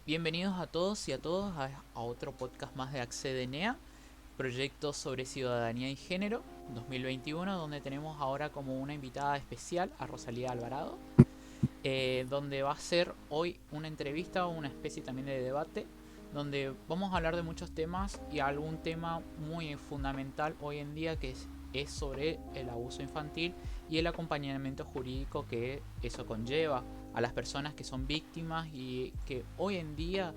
Bienvenidos a todos y a todas a otro podcast más de ACCEDENEA, proyecto sobre ciudadanía y género 2021, donde tenemos ahora como una invitada especial a Rosalía Alvarado, donde va a ser hoy una entrevista o una especie también de debate, donde vamos a hablar de muchos temas y algún tema muy fundamental hoy en día es sobre el abuso infantil y el acompañamiento jurídico que eso conlleva a las personas que son víctimas y que hoy en día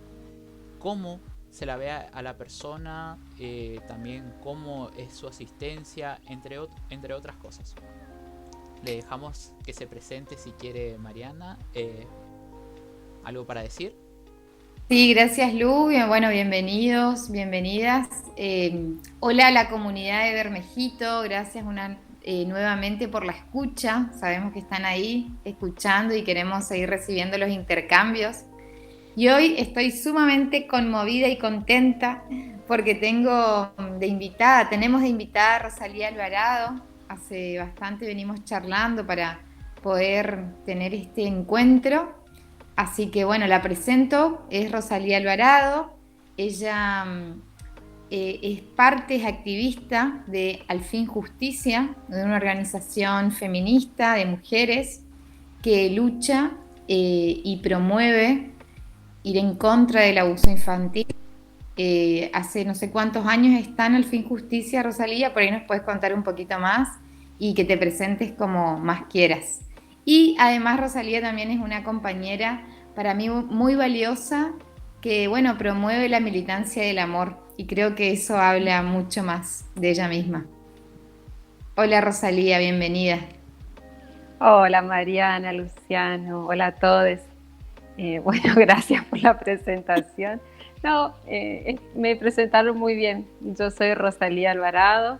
cómo se la ve a la persona, también cómo es su asistencia, entre otras cosas. Le dejamos que se presente si quiere Mariana. ¿Algo para decir? Sí, gracias Lu. Bueno, bienvenidos, bienvenidas. Hola a la comunidad de Bermejito, gracias nuevamente por la escucha. Sabemos que están ahí escuchando y queremos seguir recibiendo los intercambios. Y hoy estoy sumamente conmovida y contenta porque tenemos de invitada a Rosalía Alvarado. Hace bastante venimos charlando para poder tener este encuentro. Así que bueno, la presento, es Rosalía Alvarado. Ella es activista de Al Fin Justicia, de una organización feminista de mujeres que lucha y promueve ir en contra del abuso infantil. Hace no sé cuántos años están Al Fin Justicia, Rosalía, por ahí nos puedes contar un poquito más y que te presentes como más quieras. Y además Rosalía también es una compañera para mí muy valiosa que, bueno, promueve la militancia del amor y creo que eso habla mucho más de ella misma. Hola Rosalía, bienvenida. Hola Mariana, Luciano, hola a todos. Bueno, gracias por la presentación. No, me presentaron muy bien. Yo soy Rosalía Alvarado,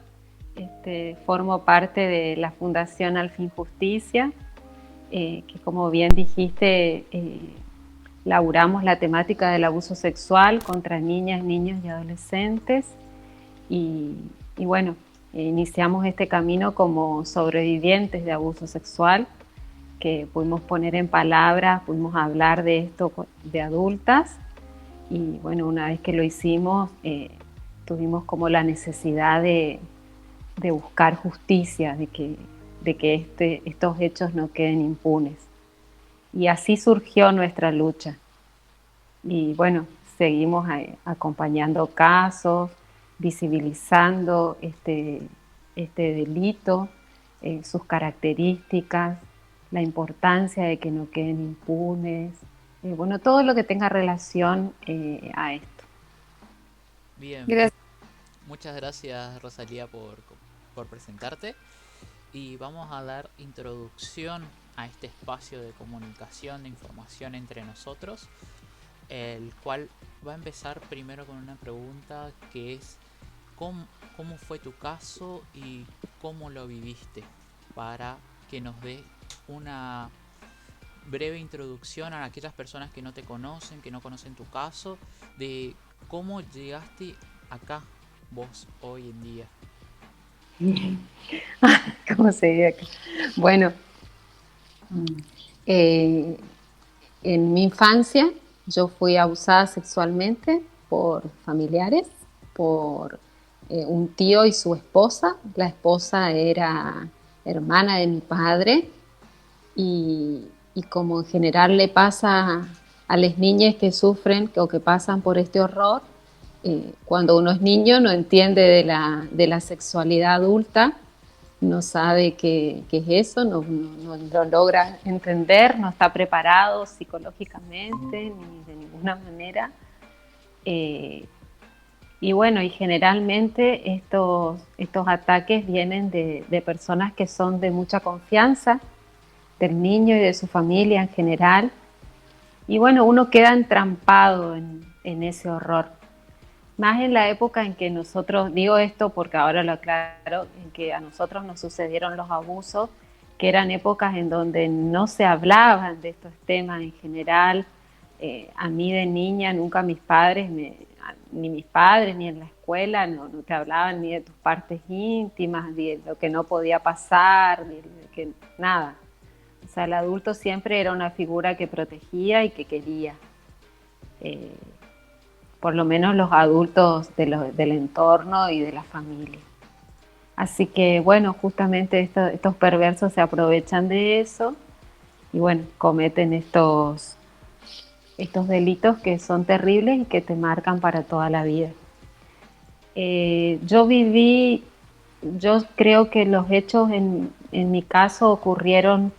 formo parte de la Fundación Al Fin Justicia, que como bien dijiste, laburamos la temática del abuso sexual contra niñas, niños y adolescentes. Y, y bueno, iniciamos este camino como sobrevivientes de abuso sexual que pudimos poner en palabras, pudimos hablar de esto de adultas y bueno, una vez que lo hicimos, tuvimos como la necesidad de buscar justicia, de que estos hechos no queden impunes. Y así surgió nuestra lucha. Y bueno, seguimos acompañando casos, visibilizando este delito, sus características, la importancia de que no queden impunes, bueno, todo lo que tenga relación a esto. Bien, Gracias. muchas gracias Rosalía por presentarte y vamos a dar introducción a este espacio de comunicación, de información entre nosotros, el cual va a empezar primero con una pregunta que es ¿cómo, cómo fue tu caso y cómo lo viviste? Para que nos dé una breve introducción a aquellas personas que no te conocen, que no conocen tu caso, de cómo llegaste acá vos hoy en día. ¿Cómo se dice acá? Bueno, eh, en mi infancia yo fui abusada sexualmente por familiares, por un tío y su esposa. La esposa era hermana de mi padre y como en general le pasa a las niñas que sufren o que pasan por este horror, cuando uno es niño no entiende de la sexualidad adulta, no sabe qué es eso, no lo logra entender, no está preparado psicológicamente ni de ninguna manera. Eh, y bueno, y generalmente estos ataques vienen de personas que son de mucha confianza, del niño y de su familia en general. Y bueno, uno queda entrampado en ese horror. Más en la época en que nosotros, digo esto porque ahora lo aclaro, en que a nosotros nos sucedieron los abusos, que eran épocas en donde no se hablaban de estos temas en general. A mí de niña nunca ni mis padres ni en la escuela no te hablaban ni de tus partes íntimas, ni de lo que no podía pasar, ni de que nada. O sea, el adulto siempre era una figura que protegía y que quería. eh, por lo menos los adultos del entorno y de la familia. Así que bueno, justamente estos perversos se aprovechan de eso y bueno, cometen estos delitos que son terribles y que te marcan para toda la vida. Yo creo que los hechos en mi caso ocurrieron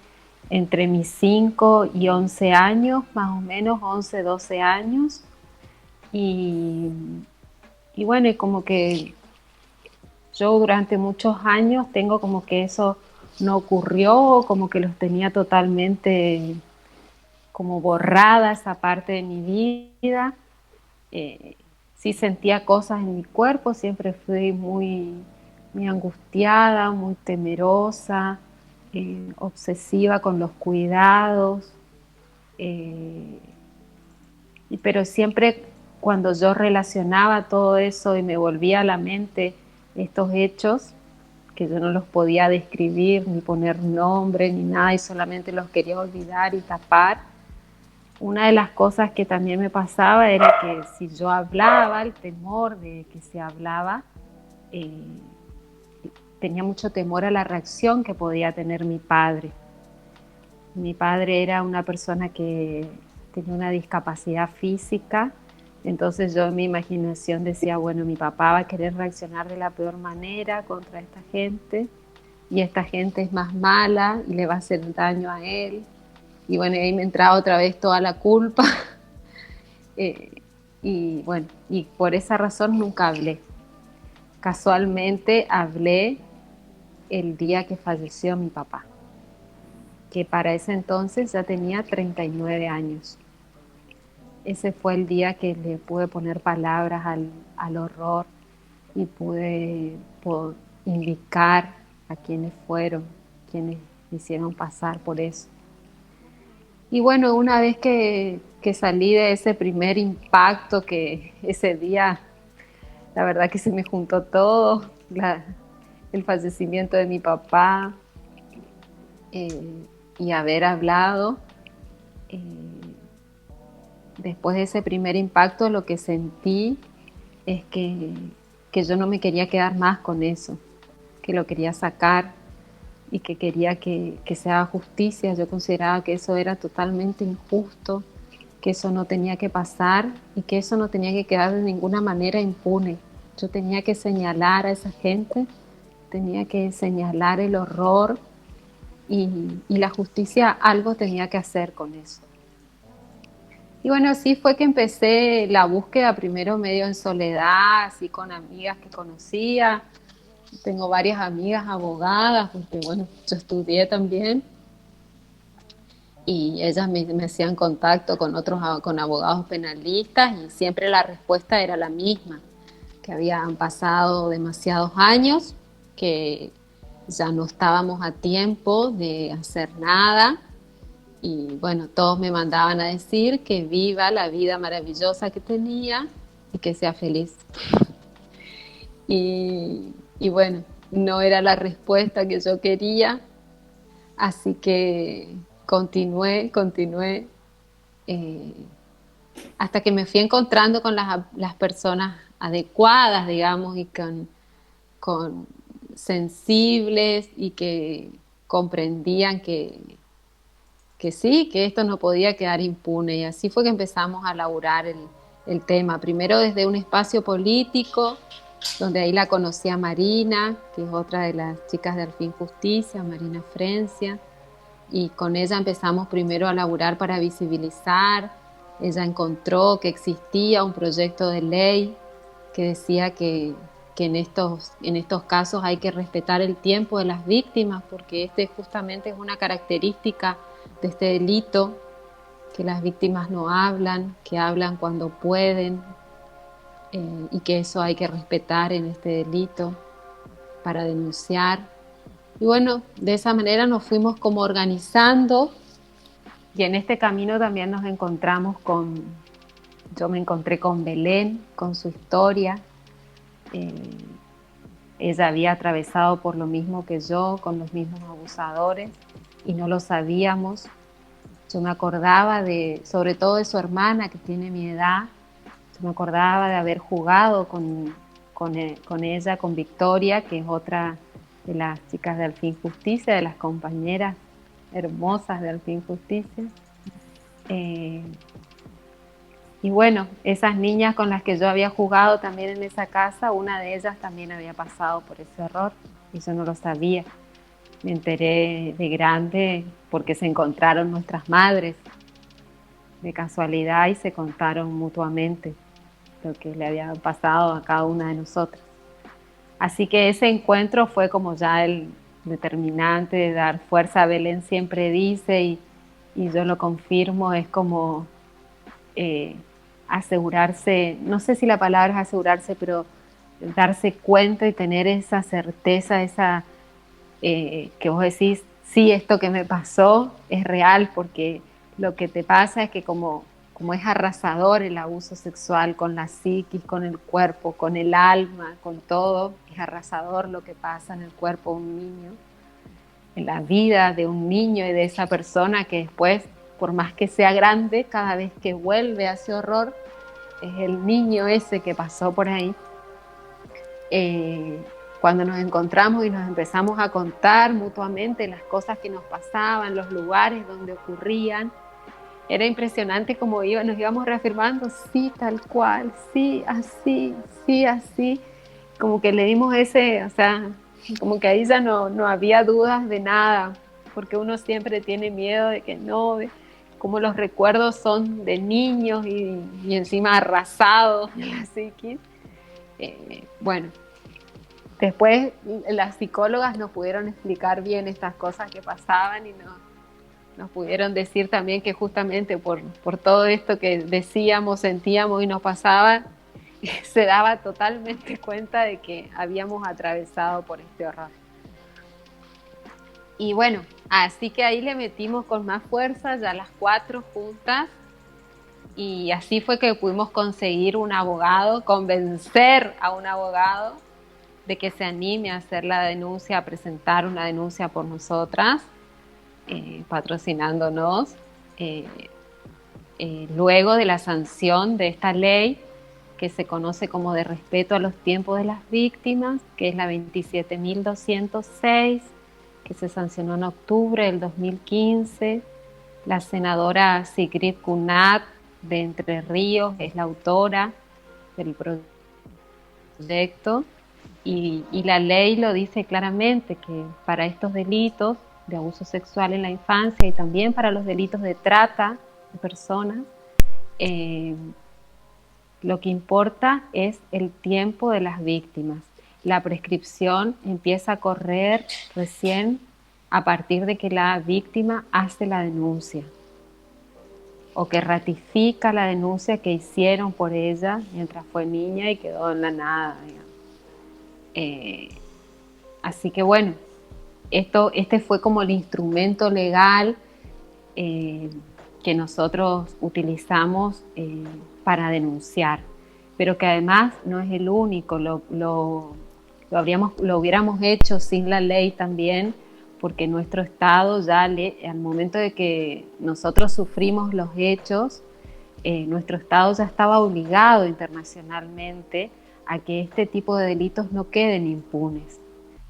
entre mis 5 y 11 años, más o menos 11, 12 años. Y, y bueno, y como que yo durante muchos años tengo como que eso no ocurrió, como que los tenía totalmente como borrada esa parte de mi vida. Eh, sí sentía cosas en mi cuerpo, siempre fui muy angustiada, muy temerosa, obsesiva con los cuidados, eh, pero siempre cuando yo relacionaba todo eso y me volvía a la mente estos hechos, que yo no los podía describir, ni poner nombre, ni nada, y solamente los quería olvidar y tapar. Una de las cosas que también me pasaba era que si yo hablaba, el temor de que se hablaba, eh, tenía mucho temor a la reacción que podía tener mi padre. Mi padre era una persona que tenía una discapacidad física, entonces yo en mi imaginación decía, bueno, mi papá va a querer reaccionar de la peor manera contra esta gente, y esta gente es más mala y le va a hacer daño a él. Y bueno, ahí me entraba otra vez toda la culpa. Y bueno, y por esa razón nunca hablé. Casualmente hablé el día que falleció mi papá, que para ese entonces ya tenía 39 años. Ese fue el día que le pude poner palabras al horror y pude indicar a quienes fueron, quienes me hicieron pasar por eso. Y bueno, una vez que salí de ese primer impacto, que ese día, la verdad que se me juntó todo, el fallecimiento de mi papá, y haber hablado, eh, después de ese primer impacto lo que sentí es que yo no me quería quedar más con eso, que lo quería sacar y que quería que se haga justicia. Yo consideraba que eso era totalmente injusto, que eso no tenía que pasar y que eso no tenía que quedar de ninguna manera impune. Yo tenía que señalar a esa gente, tenía que señalar el horror y la justicia algo tenía que hacer con eso. Y bueno, así fue que empecé la búsqueda, primero medio en soledad, así con amigas que conocía. Tengo varias amigas abogadas, porque bueno, yo estudié también, y ellas me hacían contacto con con abogados penalistas, y siempre la respuesta era la misma, que habían pasado demasiados años, que ya no estábamos a tiempo de hacer nada. Y bueno, todos me mandaban a decir que viva la vida maravillosa que tenía y que sea feliz. Y bueno, no era la respuesta que yo quería, así que continué, eh, hasta que me fui encontrando con las personas adecuadas, digamos, y con sensibles y que comprendían que sí, que esto no podía quedar impune. Y así fue que empezamos a laburar el tema. Primero desde un espacio político, donde ahí la conocí a Marina, que es otra de las chicas de Al Fin Justicia, Marina Frencia, y con ella empezamos primero a laburar para visibilizar. Ella encontró que existía un proyecto de ley que decía que en estos casos hay que respetar el tiempo de las víctimas, porque este justamente es una característica de este delito, que las víctimas no hablan, que hablan cuando pueden, y que eso hay que respetar en este delito para denunciar. Y bueno, de esa manera nos fuimos como organizando, y en este camino también nos encontramos yo me encontré con Belén, con su historia. Ella había atravesado por lo mismo que yo, con los mismos abusadores, y no lo sabíamos. Yo me acordaba sobre todo de su hermana que tiene mi edad. Yo me acordaba de haber jugado con ella, con Victoria, que es otra de las chicas de Al Fin Justicia, de las compañeras hermosas de Al Fin Justicia. Eh, y bueno, esas niñas con las que yo había jugado también en esa casa, una de ellas también había pasado por ese error y yo no lo sabía. Me enteré de grande porque se encontraron nuestras madres de casualidad y se contaron mutuamente lo que le había pasado a cada una de nosotras. Así que ese encuentro fue como ya el determinante de dar fuerza. Belén siempre dice, y yo lo confirmo, es como asegurarse, no sé si la palabra es asegurarse, pero darse cuenta y tener esa certeza, esa que vos decís, sí, esto que me pasó es real, porque lo que te pasa es que como es arrasador el abuso sexual con la psiquis, con el cuerpo, con el alma, con todo, es arrasador lo que pasa en el cuerpo de un niño, en la vida de un niño y de esa persona que después, por más que sea grande, cada vez que vuelve a ese horror, es el niño ese que pasó por ahí. Cuando nos encontramos y nos empezamos a contar mutuamente las cosas que nos pasaban, los lugares donde ocurrían, era impresionante como nos íbamos reafirmando, sí, tal cual, sí, así, sí, así. Como que le dimos ese, o sea, como que ahí ya no había dudas de nada, porque uno siempre tiene miedo de que no, como los recuerdos son de niños y encima arrasados en la psiquis. Bueno, después las psicólogas nos pudieron explicar bien estas cosas que pasaban y nos pudieron decir también que justamente por todo esto que decíamos, sentíamos y nos pasaba, se daba totalmente cuenta de que habíamos atravesado por este horror. Y bueno, así que ahí le metimos con más fuerza, ya las 4 juntas, y así fue que pudimos conseguir un abogado, convencer a un abogado de que se anime a hacer la denuncia, a presentar una denuncia por nosotras, patrocinándonos, luego de la sanción de esta ley que se conoce como de respeto a los tiempos de las víctimas, que es la 27.206, que se sancionó en octubre del 2015. La senadora Sigrid Kunat de Entre Ríos es la autora del proyecto. Y la ley lo dice claramente que para estos delitos de abuso sexual en la infancia y también para los delitos de trata de personas, lo que importa es el tiempo de las víctimas. La prescripción empieza a correr recién a partir de que la víctima hace la denuncia o que ratifica la denuncia que hicieron por ella mientras fue niña y quedó en la nada, digamos. Así que bueno, este fue como el instrumento legal que nosotros utilizamos para denunciar, pero que además no es el único, lo hubiéramos hecho sin la ley también, porque nuestro Estado ya al momento de que nosotros sufrimos los hechos, nuestro Estado ya estaba obligado internacionalmente a que este tipo de delitos no queden impunes,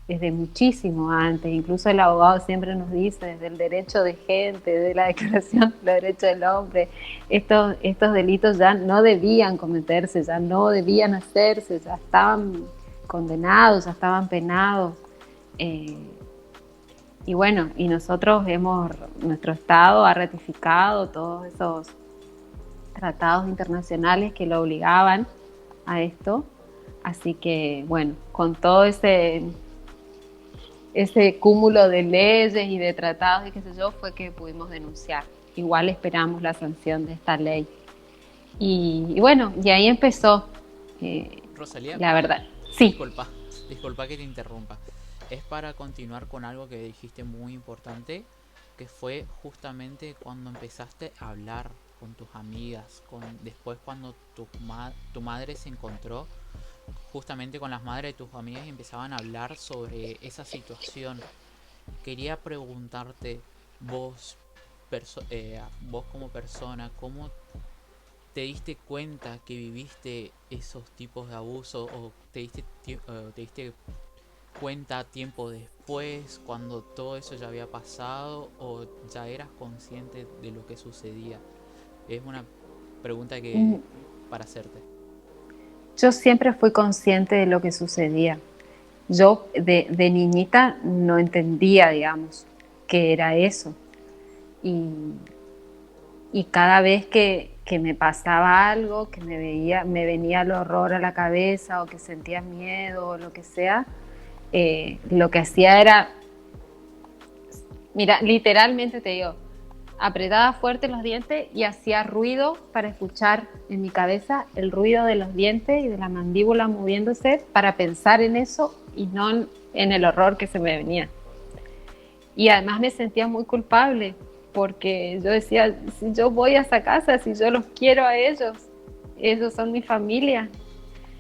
desde muchísimo antes. Incluso el abogado siempre nos dice, desde el derecho de gente, de la Declaración de los Derechos del Hombre, estos delitos ya no debían cometerse, ya no debían hacerse, ya estaban condenados, ya estaban penados. Y bueno, y nuestro Estado ha ratificado todos esos tratados internacionales que lo obligaban a esto. Así que, bueno, con todo ese cúmulo de leyes y de tratados y qué sé yo, fue que pudimos denunciar. Igual esperamos la sanción de esta ley. Y bueno, y ahí empezó. Rosalía, la verdad. Sí. Disculpa que te interrumpa. Es para continuar con algo que dijiste muy importante, que fue justamente cuando empezaste a hablar con tus amigas, después cuando tu madre se encontró justamente con las madres de tus amigas y empezaban a hablar sobre esa situación. Quería preguntarte, vos, vos como persona, cómo te diste cuenta que viviste esos tipos de abuso o te diste cuenta tiempo después, cuando todo eso ya había pasado o ya eras consciente de lo que sucedía? Es una pregunta que Mm, para hacerte. Yo siempre fui consciente de lo que sucedía. Yo de niñita no entendía, digamos, qué era eso. Y, y cada vez que me pasaba algo, que me venía el horror a la cabeza o que sentía miedo o lo que sea, lo que hacía era, mira, literalmente te digo, apretaba fuerte los dientes y hacía ruido para escuchar en mi cabeza el ruido de los dientes y de la mandíbula moviéndose para pensar en eso y no en el horror que se me venía. Y además me sentía muy culpable porque yo decía, si yo voy a esa casa, si yo los quiero a ellos son mi familia,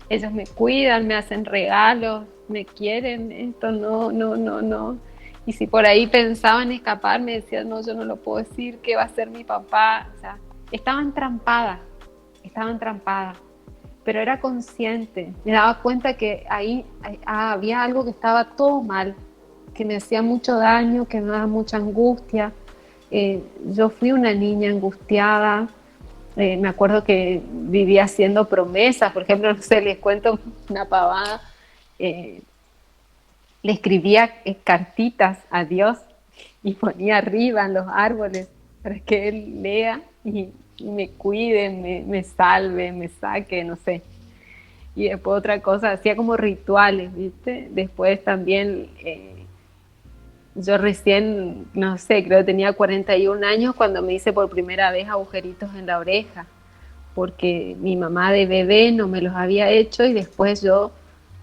ellos me cuidan, me hacen regalos, me quieren, esto no, no, no, no. Y si por ahí pensaba en escapar, me decía, no, yo no lo puedo decir, ¿qué va a hacer mi papá? O sea, estaba entrampada, pero era consciente, me daba cuenta que ahí había algo que estaba todo mal, que me hacía mucho daño, que me daba mucha angustia. Yo fui una niña angustiada, me acuerdo que vivía haciendo promesas, por ejemplo, no sé, les cuento una pavada, eh, le escribía cartitas a Dios y ponía arriba en los árboles para que Él lea y me cuide, me salve, me saque, no sé. Y después otra cosa, hacía como rituales, ¿viste? Después también, yo recién, no sé, creo que tenía 41 años cuando me hice por primera vez agujeritos en la oreja, porque mi mamá de bebé no me los había hecho y después yo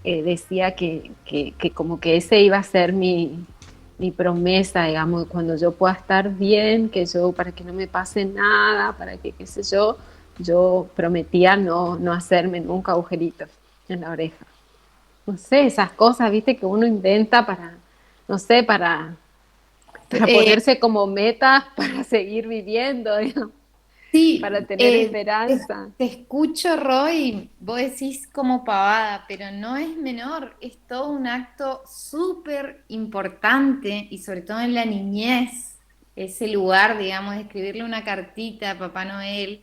decía que como que ese iba a ser mi promesa, digamos, cuando yo pueda estar bien, que yo, para que no me pase nada, para que, qué sé yo prometía no hacerme nunca agujeritos en la oreja. No sé, esas cosas, viste, que uno inventa para, no sé, para Eh, ponerse como meta para seguir viviendo, digamos, para Sí, tener esperanza. te escucho, Roy, vos decís como pavada, pero no es menor, es todo un acto súper importante y sobre todo en la niñez, ese lugar, digamos, de escribirle una cartita a Papá Noel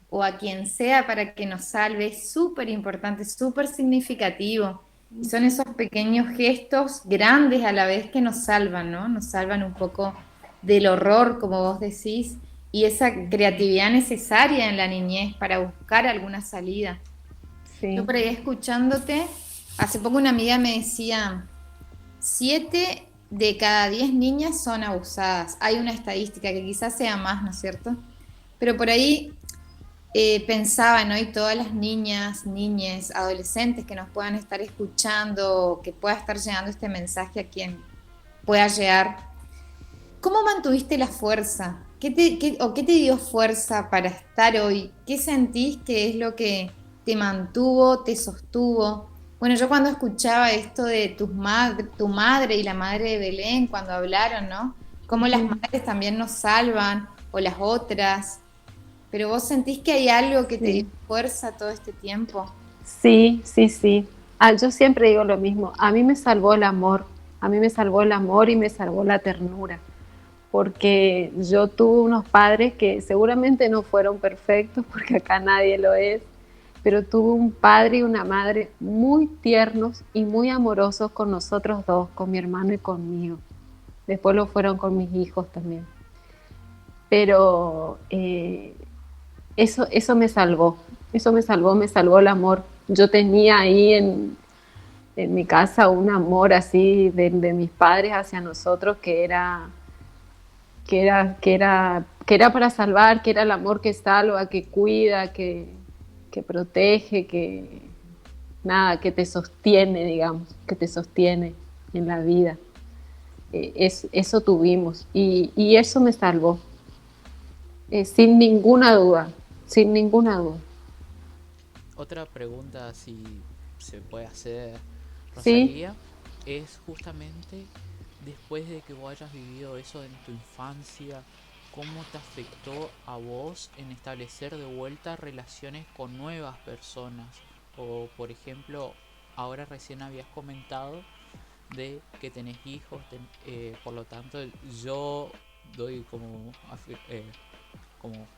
o a quien sea para que nos salve, es súper importante, súper significativo. Y son esos pequeños gestos grandes a la vez que nos salvan, ¿no? Nos salvan un poco del horror, como vos decís, y esa creatividad necesaria en la niñez para buscar alguna salida. Yo Sí. por ahí escuchándote, hace poco una amiga me decía, 7 de cada 10 niñas son abusadas. Hay una estadística que quizás sea más, ¿no es cierto? Pero por ahí pensaba, ¿no? Y todas las niñas, niñes, adolescentes que nos puedan estar escuchando, que pueda estar llegando este mensaje a quien pueda llegar. ¿Cómo mantuviste la fuerza? ¿Qué te dio fuerza para estar hoy? ¿Qué sentís que es lo que te mantuvo, te sostuvo? Bueno, yo cuando escuchaba esto de tu madre y la madre de Belén, cuando hablaron, ¿no? Cómo las Ujú. madres también nos salvan, o las otras, pero vos sentís que hay algo que te dio Sí, fuerza todo este tiempo. sí, sí, sí. Yo siempre digo lo mismo, a mí me salvó el amor, a mí me salvó el amor y me salvó la ternura, porque yo tuve unos padres que seguramente no fueron perfectos, porque acá nadie lo es, pero tuve un padre y una madre muy tiernos y muy amorosos con nosotros dos, con mi hermano y conmigo. Después lo fueron con mis hijos también. Pero eso me salvó el amor. Yo tenía ahí en mi casa un amor así de mis padres hacia nosotros que era para salvar, que era el amor que salva, que cuida, que protege, que nada, que te sostiene, digamos, que te sostiene en la vida. Eso tuvimos y eso me salvó, sin ninguna duda, sin ninguna duda. Otra pregunta, si se puede hacer, Sí, Rosalía, es justamente después de que vos hayas vivido eso en tu infancia, cómo te afectó a vos en establecer de vuelta relaciones con nuevas personas. O, por ejemplo, ahora recién habías comentado de que tenés hijos, por lo tanto yo doy como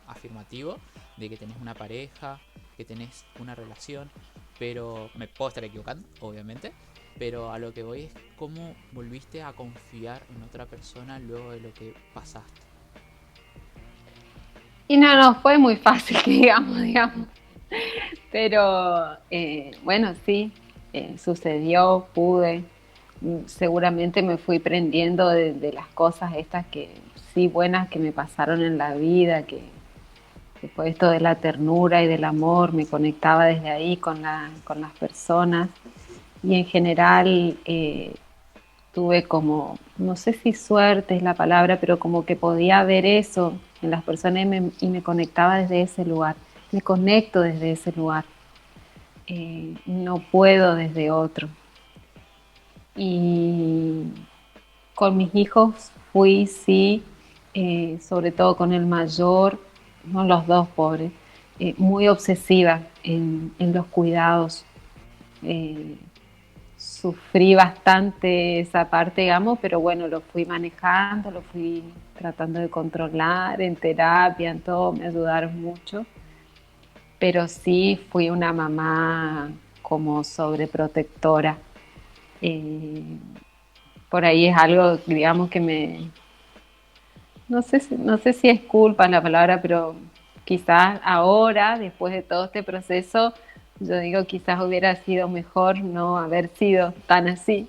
afirmativo de que tenés una pareja, que tenés una relación, pero me puedo estar equivocando, obviamente, pero a lo que voy es cómo volviste a confiar en otra persona luego de lo que pasaste. Y no fue muy fácil, digamos. Pero bueno, sí, sucedió, pude. Seguramente me fui prendiendo de las cosas estas que sí buenas que me pasaron en la vida, que fue esto de la ternura y del amor, me conectaba desde ahí con las personas. Y en general tuve como, no sé si suerte es la palabra, pero como que podía ver eso en las personas y me conectaba desde ese lugar. Me conecto desde ese lugar. No puedo desde otro. Y con mis hijos fui, sí, sobre todo con el mayor, no los dos pobres, muy obsesiva en los cuidados. Eh, Sufrí bastante esa parte, digamos, pero bueno, lo fui manejando, lo fui tratando de controlar en terapia, en todo, me ayudaron mucho, pero sí fui una mamá como sobreprotectora. Eh, por ahí es algo, digamos, que no sé si es culpa la palabra, pero quizás ahora, después de todo este proceso, yo digo, quizás hubiera sido mejor no haber sido tan así.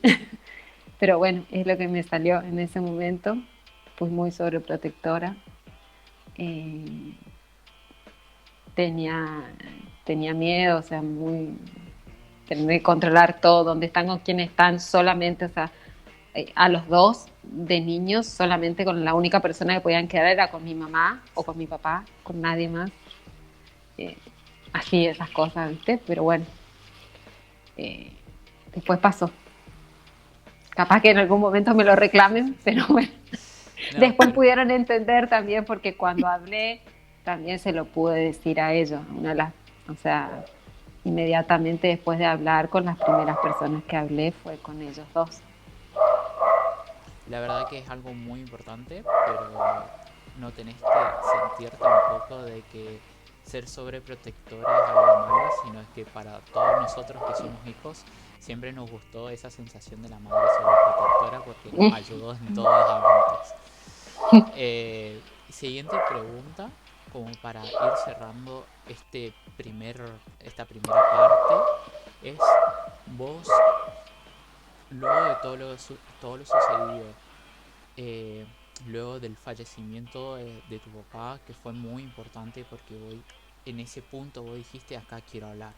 Pero bueno, es lo que me salió en ese momento. Fui muy sobreprotectora. Eh, tenía, tenía miedo, o sea, muy tener que controlar todo, dónde están, con quién están, solamente, o sea, a los dos de niños, solamente con la única persona que podían quedar era con mi mamá o con mi papá, con nadie más. Eh, Así esas cosas, ¿viste? Pero bueno, eh, después pasó. Capaz que en algún momento me lo reclamen, pero bueno. No, Después pero pudieron entender también porque cuando hablé también se lo pude decir a ellos, una de las, o sea, inmediatamente después de hablar con las primeras personas que hablé fue con ellos dos. la verdad que es algo muy importante, pero no tenés que sentir tampoco de que ser sobreprotectora es algo malo, sino es que para todos nosotros que somos hijos, siempre nos gustó esa sensación de la madre sobreprotectora porque nos ayudó en todos los ámbitos. Siguiente pregunta, como para ir cerrando esta primera parte, es vos, luego de todo lo sucedido, eh, luego del fallecimiento de tu papá, que fue muy importante porque hoy en ese punto vos dijiste acá quiero hablar.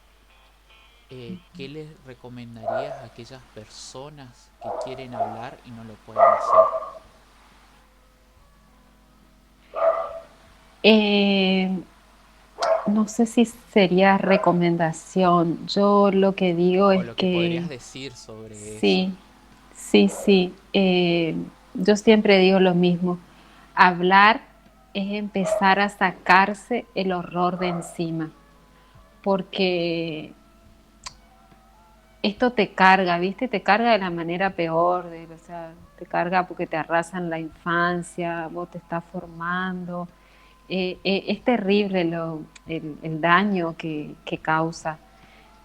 ¿Qué les recomendarías a aquellas personas que quieren hablar y no lo pueden hacer? Eh, no sé si sería recomendación. Yo lo que digo O es lo que podrías que decir sobre eso. sí, sí. Yo siempre digo lo mismo. Hablar es empezar a sacarse el horror de encima, porque esto te carga, ¿viste? Te carga de la manera peor, o sea, te carga porque te arrasan la infancia, vos te estás formando. Es terrible el daño que causa.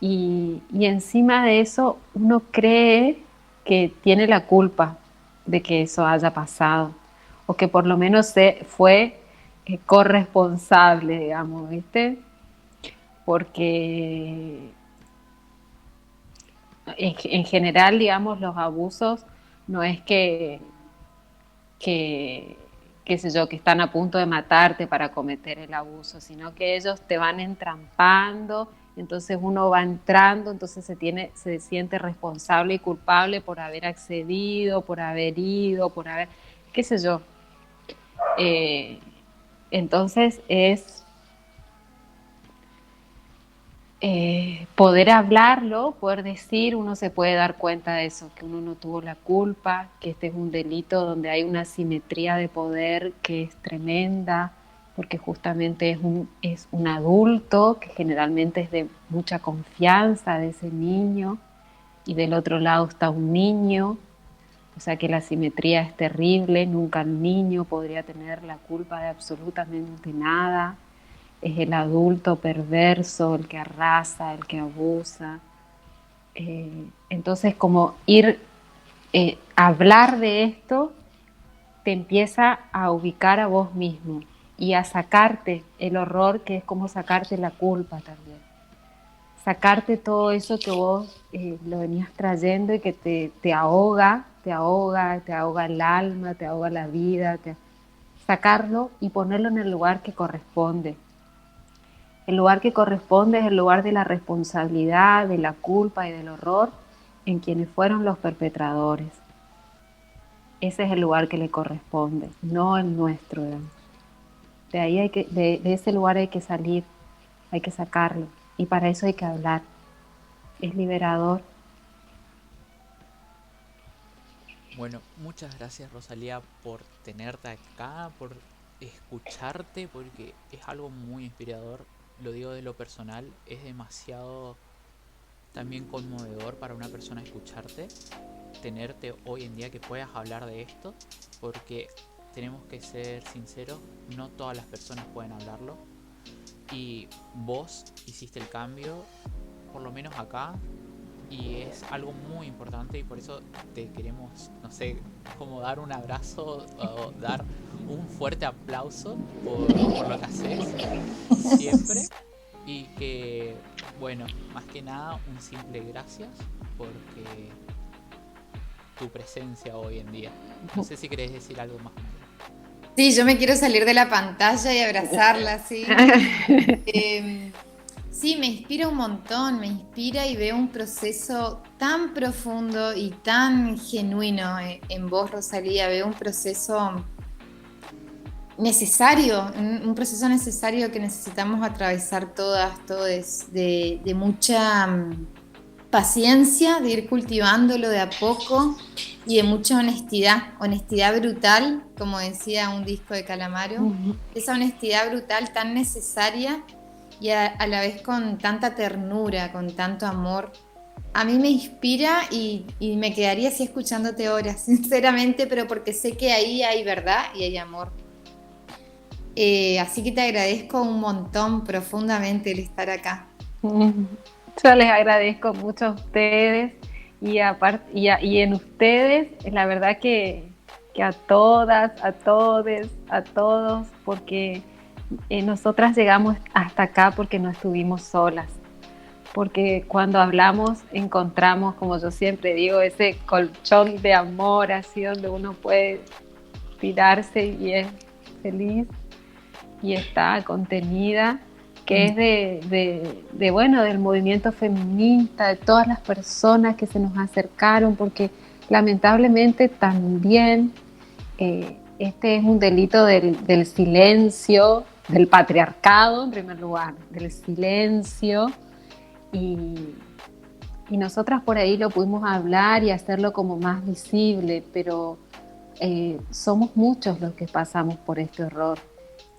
Y encima de eso, uno cree que tiene la culpa de que eso haya pasado, o que por lo menos fue corresponsable, digamos, ¿viste? Porque en general, digamos, los abusos no es que, qué sé yo, que están a punto de matarte para cometer el abuso, sino que ellos te van entrampando, entonces uno va entrando, entonces se siente responsable y culpable por haber accedido, por haber ido, por haber, qué sé yo. Eh, entonces poder hablarlo, poder decir, uno se puede dar cuenta de eso, que uno no tuvo la culpa, que este es un delito donde hay una asimetría de poder que es tremenda, porque justamente es un adulto que generalmente es de mucha confianza de ese niño, y del otro lado está un niño, o sea que la asimetría es terrible, nunca el niño podría tener la culpa de absolutamente nada. Es el adulto perverso, el que arrasa, el que abusa. Entonces, como hablar de esto te empieza a ubicar a vos mismo y a sacarte el horror, que es como sacarte la culpa también. Sacarte todo eso que vos lo venías trayendo y que te ahoga, te ahoga el alma, te ahoga la vida. Sacarlo y ponerlo en el lugar que corresponde. El lugar que corresponde es el lugar de la responsabilidad, de la culpa y del horror en quienes fueron los perpetradores. Ese es el lugar que le corresponde, no el nuestro. De ahí de ese lugar hay que salir, hay que sacarlo. Y para eso hay que hablar. Es liberador. Bueno, muchas gracias Rosalía por tenerte acá, por escucharte, porque es algo muy inspirador. Lo digo de lo personal, es demasiado también conmovedor para una persona escucharte, tenerte hoy en día que puedas hablar de esto, porque tenemos que ser sinceros, no todas las personas pueden hablarlo, y vos hiciste el cambio, por lo menos acá, y es algo muy importante, y por eso te queremos, no sé, como dar un abrazo o dar un fuerte aplauso por lo que haces siempre, y que, bueno, más que nada un simple gracias porque tu presencia hoy en día. No sé si querés decir algo más. Sí, yo me quiero salir de la pantalla y abrazarla, sí. Sí, me inspira un montón, me inspira y veo un proceso tan profundo y tan genuino en vos, Rosalía. Veo un proceso necesario, un proceso necesario que necesitamos atravesar todas, todos, de mucha paciencia, de ir cultivándolo de a poco y de mucha honestidad, honestidad brutal, como decía un disco de Calamaro, esa honestidad brutal tan necesaria y a la vez con tanta ternura, con tanto amor. A mí me inspira y me quedaría así escuchándote horas, sinceramente, pero porque sé que ahí hay verdad y hay amor. Así que te agradezco un montón profundamente el estar acá. Yo les agradezco mucho a ustedes y en ustedes, la verdad que a todas, a todes, a todos, porque nosotras llegamos hasta acá porque no estuvimos solas. Porque cuando hablamos encontramos, como yo siempre digo, ese colchón de amor, así donde uno puede tirarse y es feliz y está contenida, que es bueno, del movimiento feminista, de todas las personas que se nos acercaron, porque lamentablemente también este es un delito del silencio, del patriarcado en primer lugar, del silencio, y, y nosotras por ahí lo pudimos hablar y hacerlo como más visible, pero somos muchos los que pasamos por este horror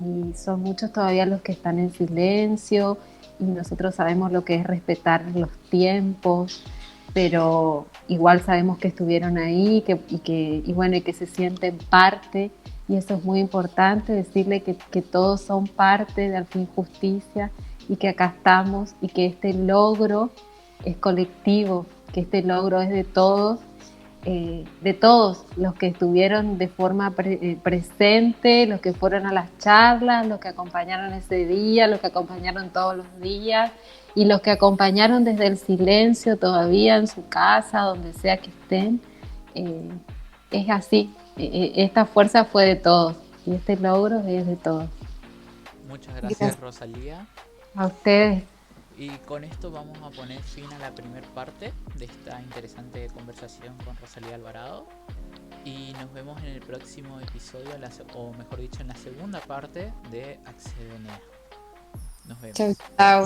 y son muchos todavía los que están en silencio, y nosotros sabemos lo que es respetar los tiempos, pero igual sabemos que estuvieron ahí y bueno, y que se sienten parte, y eso es muy importante, decirle que todos son parte de Al Fin Justicia y que acá estamos y que este logro es colectivo, que este logro es de todos los que estuvieron de forma presente, los que fueron a las charlas, los que acompañaron ese día, los que acompañaron todos los días y los que acompañaron desde el silencio todavía en su casa, donde sea que estén. Es así, esta fuerza fue de todos y este logro es de todos. Muchas gracias, Rosalía. A ustedes. Y con esto vamos a poner fin a la primera parte de esta interesante conversación con Rosalía Alvarado. Y nos vemos en el próximo episodio, o mejor dicho, en la segunda parte de AccedeNEA. Nos vemos. Chau, chau.